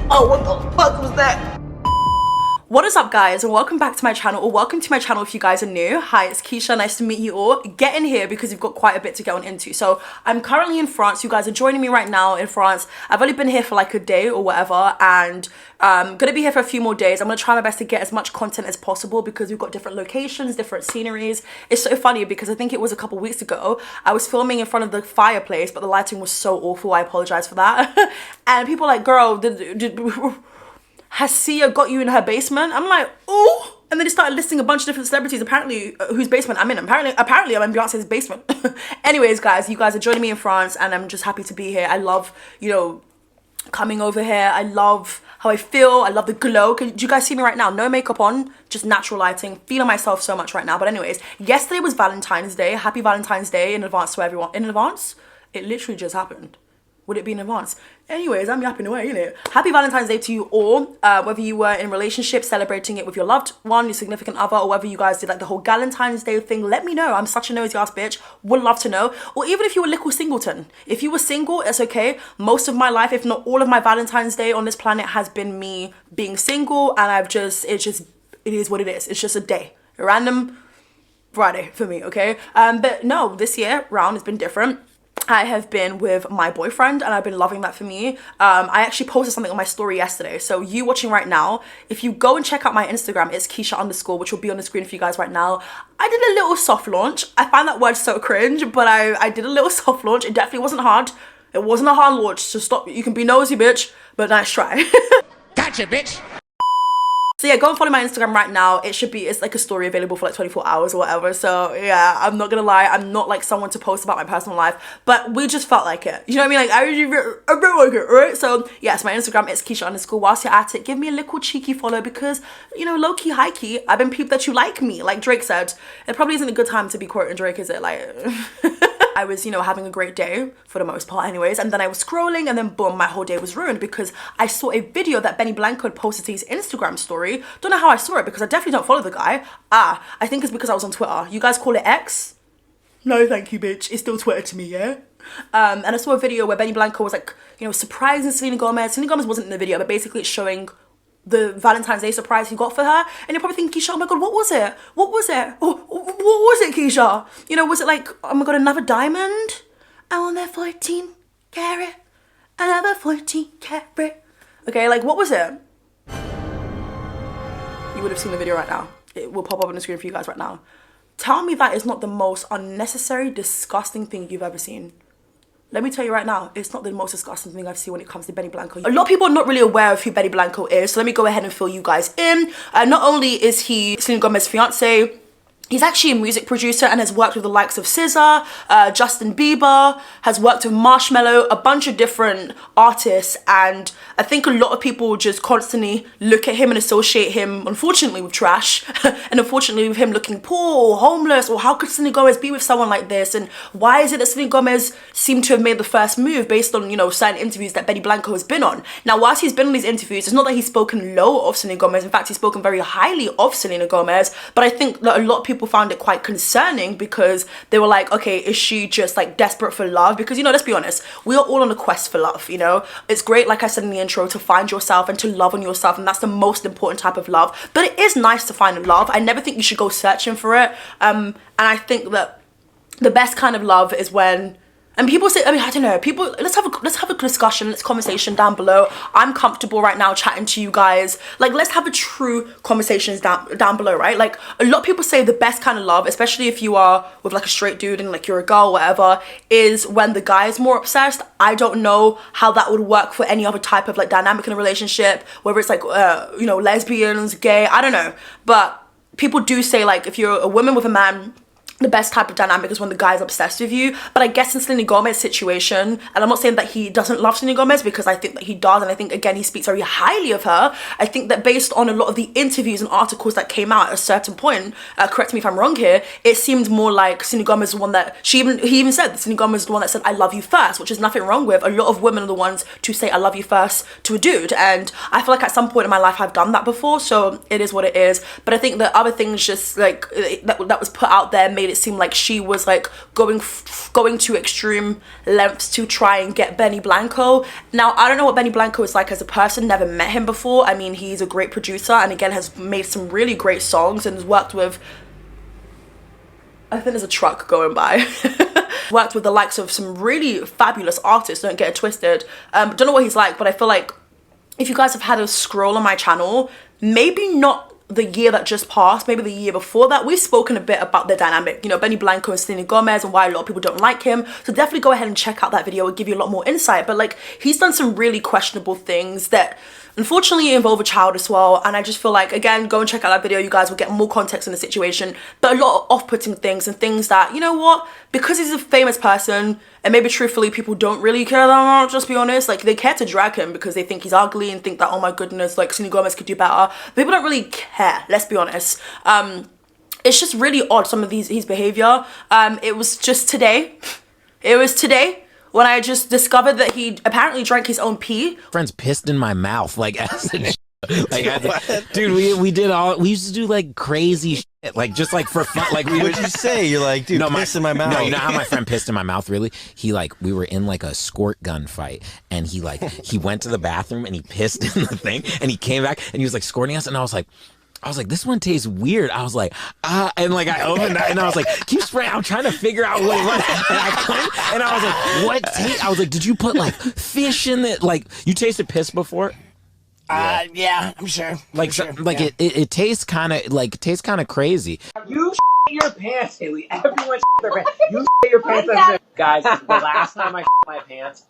Oh, what the fuck was that? What is up, guys, and welcome back to my channel, or welcome to my channel if you guys are new. Hi, it's Keisha, nice to meet you all. Get in here because we've got quite a bit to get on into. So I'm currently in France. You guys are joining me right now in France. I've only been here for like a day or whatever, and I'm gonna be here for a few more days. I'm gonna try my best to get as much content as possible because we've got different locations, different sceneries. It's so funny because I think it was a couple weeks ago, I was filming in front of the fireplace, but the lighting was so awful. I apologize for that. And people are like, girl, has Sia got you in her basement? I'm like, ooh. And then he started listing a bunch of different celebrities, apparently whose basement I'm in. Apparently I'm in Beyonce's basement. Anyways, guys, you guys are joining me in France and I'm just happy to be here. I love, you know, coming over here. I love how I feel. I love the glow. Do you guys see me right now? No makeup on, just natural lighting. Feeling myself so much right now. But anyways, yesterday was Valentine's Day. Happy Valentine's Day in advance to everyone. In advance? It literally just happened. Would it be in advance? Anyways, I'm yapping away, innit? Happy Valentine's Day to you all. Whether you were in a relationship, celebrating it with your loved one, your significant other, or whether you guys did like the whole Galentine's Day thing, let me know. I'm such a nosy ass bitch. Would love to know. Or even if you were little singleton. If you were single, it's okay. Most of my life, if not all of my Valentine's Day on this planet has been me being single, and it is what it is. It's just a day. A random Friday for me, okay? But no, this year round has been different. I have been with my boyfriend and I've been loving that for me. I actually posted something on my story yesterday. So you watching right now, if you go and check out my Instagram, it's Keisha_, which will be on the screen for you guys right now. I did a little soft launch. I find that word so cringe, but I did a little soft launch. It definitely wasn't hard. It wasn't a hard launch, so stop. You can be nosy, bitch, but nice try. Gotcha, bitch. So yeah, go and follow my Instagram right now. It's like a story available for like 24 hours or whatever. So yeah, I'm not gonna lie, I'm not like someone to post about my personal life, but we just felt like it. You know what I mean? Like I felt like it, right? So yes, my Instagram is Keisha_. Whilst you're at it, give me a little cheeky follow because, you know, low key, high key, I've been peeped that you like me. Like Drake said, it probably isn't a good time to be quoting Drake, is it? Like I was, you know, having a great day for the most part anyways, and then I was scrolling and then boom, my whole day was ruined because I saw a video that Blanco had posted to his Instagram story. Don't know how I saw it because I definitely don't follow the guy. I think it's because I was on Twitter. You guys call it X? No, thank you, bitch. It's still Twitter to me, yeah? And I saw a video where Blanco was like, you know, surprising Selena Gomez. Selena Gomez wasn't in the video, but basically it's showing the Valentine's Day surprise he got for her, and you're probably thinking, Keisha, oh my god, what was it? What was it? What was it, Keisha? You know, was it like, oh my god, another diamond? I want that 14 carat, another 14 carat. Okay, like what was it? You would have seen the video right now. It will pop up on the screen for you guys right now. Tell me that is not the most unnecessary, disgusting thing you've ever seen. Let me tell you right now, it's not the most disgusting thing I've seen when it comes to Blanco. A lot of people are not really aware of who Blanco is, so let me go ahead and fill you guys in. Not only is he Selena Gomez's fiance, he's actually a music producer and has worked with the likes of SZA, Justin Bieber, has worked with Marshmello, a bunch of different artists, and I think a lot of people just constantly look at him and associate him, unfortunately, with trash, and unfortunately with him looking poor or homeless, or how could Selena Gomez be with someone like this, and why is it that Selena Gomez seemed to have made the first move based on, you know, certain interviews that Blanco has been on. Now, whilst he's been on these interviews, it's not that he's spoken low of Selena Gomez, in fact, he's spoken very highly of Selena Gomez, but I think that a lot of people found it quite concerning because they were like, okay, is she just like desperate for love? Because, you know, let's be honest, we are all on a quest for love, you know? It's great, like I said in the intro, to find yourself and to love on yourself, and that's the most important type of love, but it is nice to find love. I never think you should go searching for it, and I think that the best kind of love is when, and people say, I mean, I don't know, people, let's have a discussion, let's conversation down below. I'm comfortable right now chatting to you guys. Like, let's have a true conversations down below, right? Like, a lot of people say the best kind of love, especially if you are with like a straight dude and like you're a girl, whatever, is when the guy is more obsessed. I don't know how that would work for any other type of like dynamic in a relationship, whether it's like, you know, lesbians, gay, I don't know. But people do say like, if you're a woman with a man, the best type of dynamic is when the guy's obsessed with you. But I guess in Selena Gomez's situation, and I'm not saying that he doesn't love Selena Gomez, because I think that he does, and I think, again, he speaks very highly of her. I think that based on a lot of the interviews and articles that came out at a certain point, correct me if I'm wrong here, it seemed more like Selena Gomez is the one that, he even said that Selena Gomez is the one that said, I love you first, which is nothing wrong with. A lot of women are the ones to say, I love you first to a dude, and I feel like at some point in my life I've done that before, so it is what it is. But I think that other things just like, that was put out there made made it seem like she was like going to extreme lengths to try and get Benny Blanco. Now, I don't know what Benny Blanco is like as a person, never met him before. I mean, he's a great producer and again has made some really great songs and has worked with, I think there's a truck going by. Worked with the likes of some really fabulous artists, don't get it twisted. Don't know what he's like, but I feel like if you guys have had a scroll on my channel, maybe not the year that just passed, maybe the year before that, we've spoken a bit about the dynamic, you know, Benny Blanco and Selena Gomez and why a lot of people don't like him. So definitely go ahead and check out that video. It'll give you a lot more insight. But like, he's done some really questionable things that unfortunately involve a child as well. And I just feel like, again, go and check out that video. You guys will get more context in the situation, but a lot of off-putting things and things that, you know what, because he's a famous person and maybe truthfully people don't really care that much, just be honest, like they care to drag him because they think he's ugly and think that, oh my goodness, like Selena Gomez could do better. People don't really care, let's be honest. It's just really odd, some of his behavior. It was today when I just discovered that he apparently drank his own pee. Friends pissed in my mouth, like acid. Dude, we used to do like crazy shit, like just like for fun. Like we would just say, you're like, dude, piss in my mouth. No, you know how my friend pissed in my mouth, really? He like, we were in like a squirt gun fight and he went to the bathroom and he pissed in the thing and he came back and he was like squirting us and I was like, this one tastes weird. I was like, and like I opened it and I was like, keep spraying. I'm trying to figure out what it was. And I couldn't. And I was like, what taste? I was like, did you put like fish in it? Like, you tasted piss before? Yeah, I'm sure. Like, yeah. it tastes kind of crazy. You shit your pants, Haley. Everyone shit their pants. You shit your pants. Guys, the last time I shit my pants,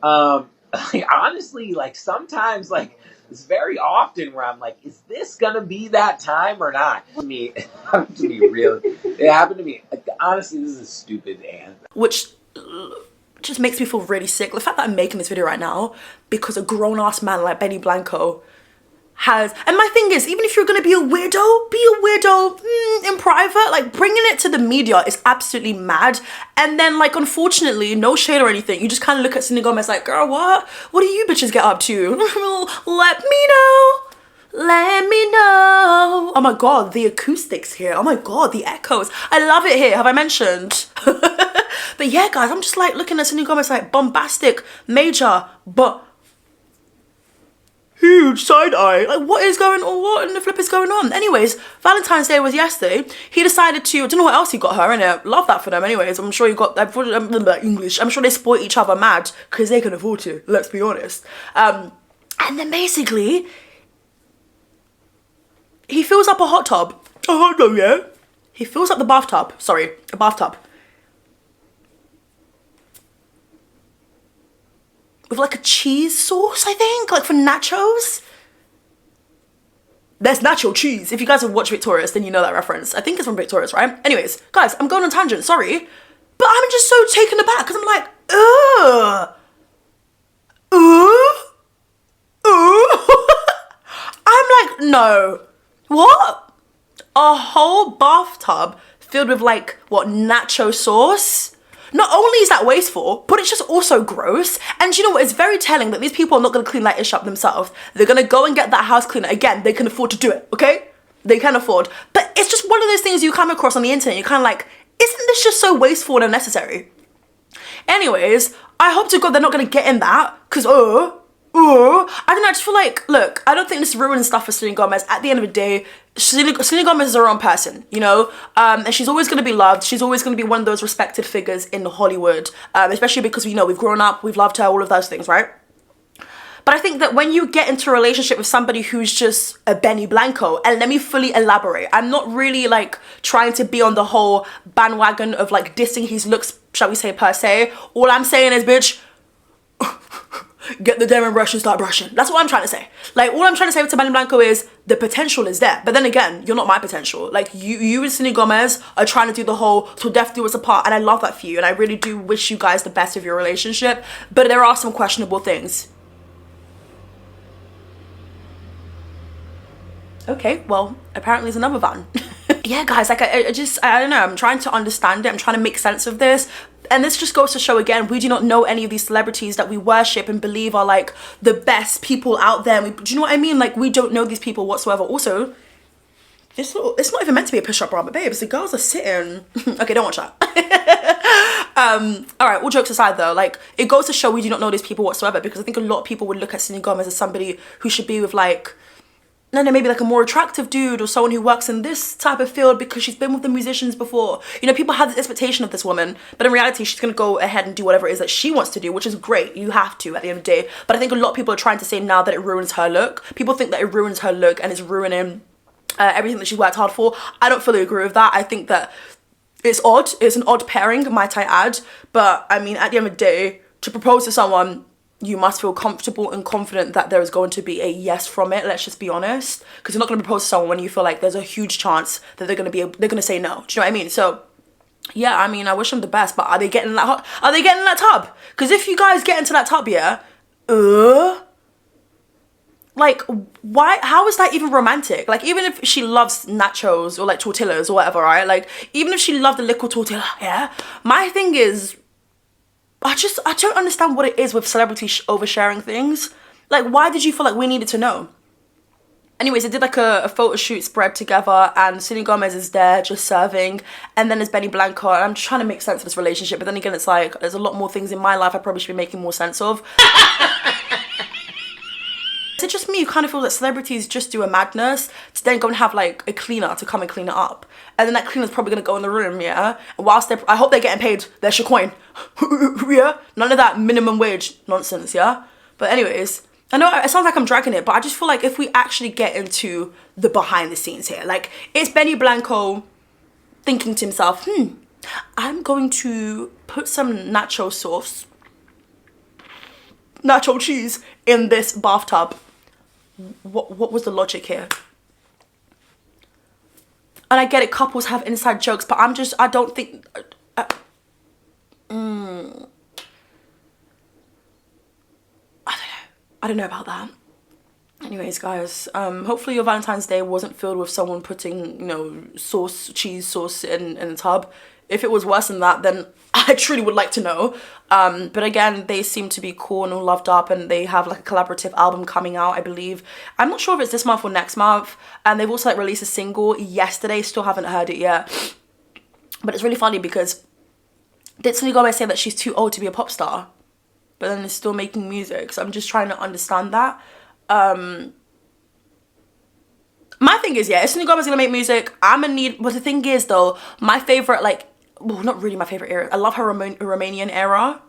like, honestly, like sometimes, like it's very often where I'm like, is this gonna be that time or not? It happened to me really. It happened to me. Like, honestly, this is a stupid answer. Which just makes me feel really sick. The fact that I'm making this video right now because a grown-ass man like Benny Blanco has, and my thing is, even if you're gonna be a weirdo in private. Like, bringing it to the media is absolutely mad. And then, like, unfortunately, no shade or anything, you just kind of look at Selena Gomez like, girl, what do you bitches get up to? Let me know. Oh my god, the acoustics here. Oh my god, the echoes. I love it here. Have I mentioned? But yeah, guys, I'm just like looking at Selena Gomez like bombastic, major, but huge side eye. Like, what is going on? What in the flip is going on? Anyways, Valentine's Day was yesterday. He decided to, I don't know what else he got her, innit? Love that for them. Anyways, I'm sure you got English. I'm sure they spoil each other mad because they can afford to. Let's be honest. And then basically, he fills up a hot tub. A hot tub, yeah. He fills up the bathtub. Sorry, a bathtub. With like a cheese sauce, I think, like for nachos. There's nacho cheese. If you guys have watched Victorious, then you know that reference. I think it's from Victorious, right? Anyways, guys, I'm going on tangent, sorry. But I'm just so taken aback because I'm like, I'm like, no. What? A whole bathtub filled with like, what, nacho sauce? Not only is that wasteful, but it's just also gross. And you know what? It's very telling that these people are not going to clean that ish up themselves. They're going to go and get that house cleaner. Again, they can afford to do it, okay? They can afford. But it's just one of those things you come across on the internet. You're kind of like, isn't this just so wasteful and unnecessary? Anyways, I hope to God they're not going to get in that. Because, I don't know, I just feel like, look, I don't think this ruins stuff for Selena Gomez. At the end of the day, Selena Gomez is her own person, you know? And she's always going to be loved. She's always going to be one of those respected figures in Hollywood. Especially because, you know, we've grown up, we've loved her, all of those things, right? But I think that when you get into a relationship with somebody who's just a Benny Blanco, and let me fully elaborate, I'm not really like trying to be on the whole bandwagon of like dissing his looks, shall we say, per se. All I'm saying is, bitch, get the Demon brush and start brushing. That's what I'm trying to say. Like, all I'm trying to say to Benny Blanco is the potential is there. But then again, you're not my potential. Like, you and Selena Gomez are trying to do the whole till death do us apart. And I love that for you. And I really do wish you guys the best of your relationship. But there are some questionable things. Okay, well, apparently there's another van. Yeah, guys, like, I don't know. I'm trying to understand it. I'm trying to make sense of this. And this just goes to show again, we do not know any of these celebrities that we worship and believe are like the best people out there. Do you know what I mean? Like, we don't know these people whatsoever. Also, it's not even meant to be a push-up bra, but babes, the girls are sitting. Okay, don't watch that. All right, all jokes aside though, like, it goes to show we do not know these people whatsoever, because I think a lot of people would look at Selena Gomez as somebody who should be with like, no, maybe like a more attractive dude or someone who works in this type of field because she's been with the musicians before. You know, people have this expectation of this woman, but in reality, she's going to go ahead and do whatever it is that she wants to do, which is great. You have to at the end of the day. But I think a lot of people are trying to say now that it ruins her look. People think that it ruins her look and it's ruining everything that she's worked hard for. I don't fully agree with that. I think that it's odd. It's an odd pairing, might I add. But I mean, at the end of the day, to propose to someone, you must feel comfortable and confident that there is going to be a yes from it. Let's just be honest, because you're not going to propose to someone when you feel like there's a huge chance that they're going to say no. Do you know what I mean? So yeah, I mean, I wish them the best, but are they getting that? Are they getting in that tub? Because if you guys get into that tub, yeah, like, why? How is that even romantic? Like, even if she loves nachos or like tortillas or whatever, right? Like, even if she loved a little tortilla, yeah. My thing is, I don't understand what it is with celebrities oversharing things. Like, why did you feel like we needed to know? Anyways, they did like a photo shoot spread together, and Selena Gomez is there just serving, and then there's Benny Blanco, and I'm trying to make sense of this relationship, but then again, it's like, there's a lot more things in my life I probably should be making more sense of. Is it just me who kind of feel that celebrities just do a madness to then go and have like a cleaner to come and clean it up, and then that cleaner's probably gonna go in the room, yeah, and whilst I hope they're getting paid their coin. Yeah, none of that minimum wage nonsense, yeah. But anyways, I know it sounds like I'm dragging it, but I just feel like if we actually get into the behind the scenes here, like, it's Benny Blanco thinking to himself, I'm going to put some nacho cheese in this bathtub. What was the logic here? And I get it, couples have inside jokes, but I don't think, I don't know about that. Anyways, guys, hopefully your Valentine's Day wasn't filled with someone putting, you know, cheese sauce in a tub. If it was worse than that, then I truly would like to know. But again, they seem to be cool and all loved up, and they have like a collaborative album coming out, I believe. I'm not sure if it's this month or next month. And they've also like released a single yesterday. Still haven't heard it yet. But it's really funny because did Selena Gomez say that she's too old to be a pop star, but then is still making music? So I'm just trying to understand that. My thing is, yeah, if Selena Gomez is gonna make music, I'm gonna need. But the thing is, though, my favorite, like, well, not really my favorite era. I love her Romanian era.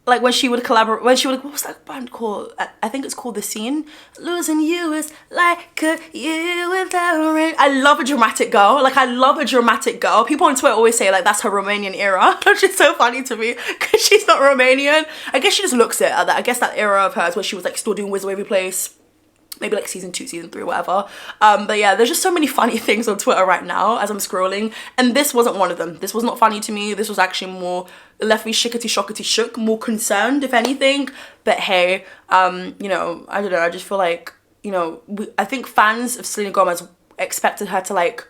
Like when she would collaborate, what was that band called? I think it's called The Scene. Losing you is like a year without rain. I love a dramatic girl. Like, I love a dramatic girl. People on Twitter always say like that's her Romanian era, which is so funny to me because she's not Romanian. I guess she just looks it at that. I guess that era of hers where she was like still doing Wizard Wavy Place. Maybe like season 2, season 3, whatever. But yeah, there's just so many funny things on Twitter right now as I'm scrolling. And this wasn't one of them. This was not funny to me. This was actually more, left me shookity shook, more concerned, if anything. But hey, you know, I don't know. I just feel like, you know, I think fans of Selena Gomez expected her to, like,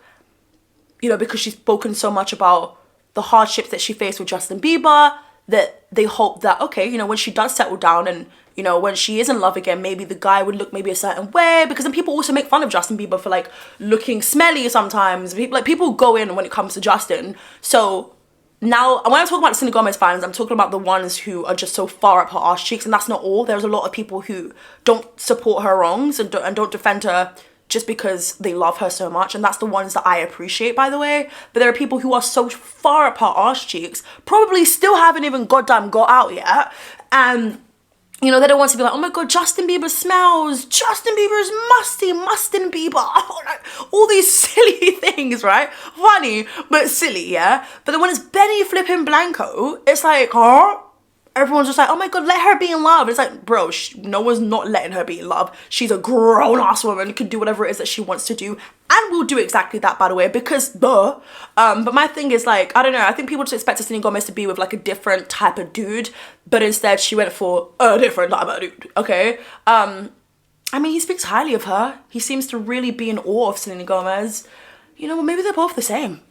you know, because she's spoken so much about the hardships that she faced with Justin Bieber, that they hope that, okay, you know, when she does settle down and, you know, when she is in love again, maybe the guy would look maybe a certain way, because then people also make fun of Justin Bieber for like looking smelly sometimes. People go in when it comes to Justin. So now, when I talk about the Selena Gomez fans, I'm talking about the ones who are just so far up her arse cheeks, and that's not all. There's a lot of people who don't support her wrongs and don't defend her just because they love her so much, and that's the ones that I appreciate, by the way. But there are people who are so far up her arse cheeks, probably still haven't even goddamn got out yet, and you know, they don't want to be like, oh my god, Justin Bieber smells, Justin Bieber's musty, Mustin Bieber, all these silly things, right? Funny, but silly, yeah? But then when it's Benny flipping Blanco, it's like, huh? Everyone's just like, oh my god, let her be in love. It's like, bro, no one's not letting her be in love. She's a grown-ass woman, can do whatever it is that she wants to do, and will do exactly that, by the way, because duh. But my thing is, like, I don't know, I think people just expect Selena Gomez to be with like a different type of dude, but instead she went for a different type of dude, okay? I mean, he speaks highly of her. He seems to really be in awe of Selena Gomez. You know, maybe they're both the same.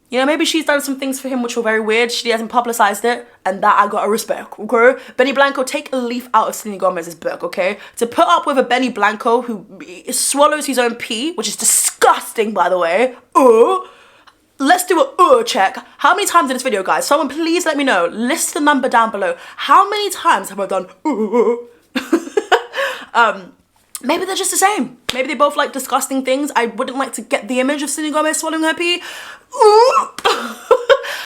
You know, maybe she's done some things for him which were very weird. She hasn't publicized it, and that I gotta respect, okay? Benny Blanco, take a leaf out of Selena Gomez's book, okay? To put up with a Benny Blanco who swallows his own pee, which is disgusting. disgusting, by the way. Let's do a check. How many times in this video, guys? Someone please let me know. List the number down below. How many times have I done maybe they're just the same. Maybe they both like disgusting things. I wouldn't like to get the image of Selena Gomez swallowing her pee.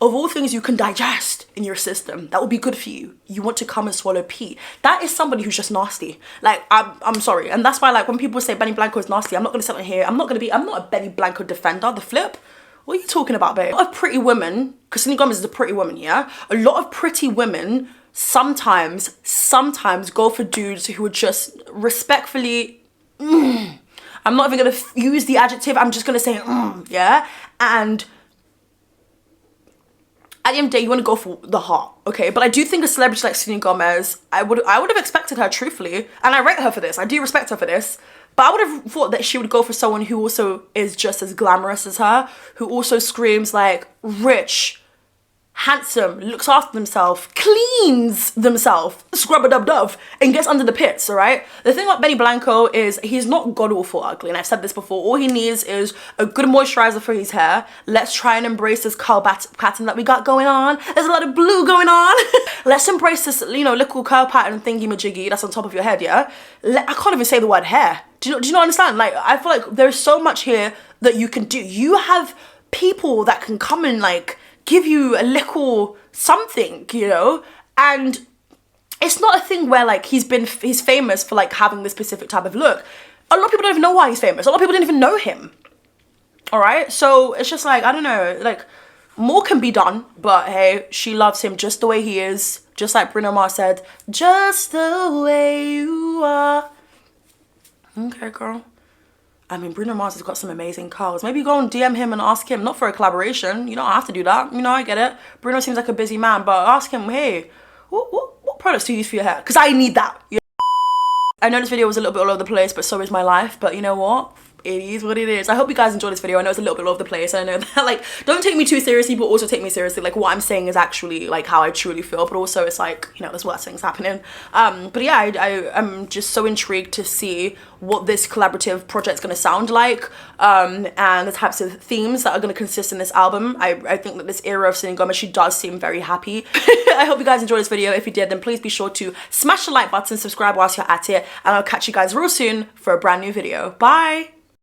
Of all things you can digest in your system, that would be good for you. You want to come and swallow pee. That is somebody who's just nasty. Like, I'm sorry. And that's why, like, when people say Benny Blanco is nasty, I'm not going to sit on here. I'm not a Benny Blanco defender. The flip. What are you talking about, babe? A lot of pretty women, because Selena Gomez is a pretty woman, yeah? A lot of pretty women sometimes go for dudes who are just respectfully, I'm not even gonna use the adjective, I'm just gonna say, yeah? And at the end of the day, you wanna go for the heart, okay? But I do think a celebrity like Selena Gomez, I would have expected her, truthfully, and I rate her for this, I do respect her for this, but I would have thought that she would go for someone who also is just as glamorous as her, who also screams like rich, handsome, looks after themselves, cleans themselves, scrub-a-dub-dub, and gets under the pits, all right? The thing about Benny Blanco is he's not god-awful ugly, and I've said this before. All he needs is a good moisturizer for his hair. Let's try and embrace this curl pattern that we got going on. There's a lot of blue going on. Let's embrace this, you know, little curl pattern thingy-majiggy that's on top of your head, yeah? I can't even say the word hair. Do you not understand? Like, I feel like there's so much here that you can do. You have people that can come and, like, give you a little something, you know? And it's not a thing where, like, he's famous for, like, having this specific type of look. A lot of people don't even know why he's famous. A lot of people didn't even know him. All right? So it's just like, I don't know, like, more can be done, but hey, she loves him just the way he is. Just like Bruno Mars said, just the way you are. Okay, girl. I mean, Bruno Mars has got some amazing curls. Maybe go and DM him and ask him, not for a collaboration. You don't have to do that. You know, I get it. Bruno seems like a busy man, but ask him, hey, what products do you use for your hair? Because I need that. You know? I know this video was a little bit all over the place, but so is my life. But you know what? It is what it is. I hope you guys enjoyed this video. I know it's a little bit all over the place. I know that, like, don't take me too seriously, but also take me seriously. Like, what I'm saying is actually, like, how I truly feel. But also, it's like, you know, there's worse things happening. But yeah, I'm just so intrigued to see what this collaborative project's going to sound like. And the types of themes that are going to consist in this album. I think that this era of Selena Gomez, she does seem very happy. I hope you guys enjoyed this video. If you did, then please be sure to smash the like button, subscribe whilst you're at it. And I'll catch you guys real soon for a brand new video. Bye!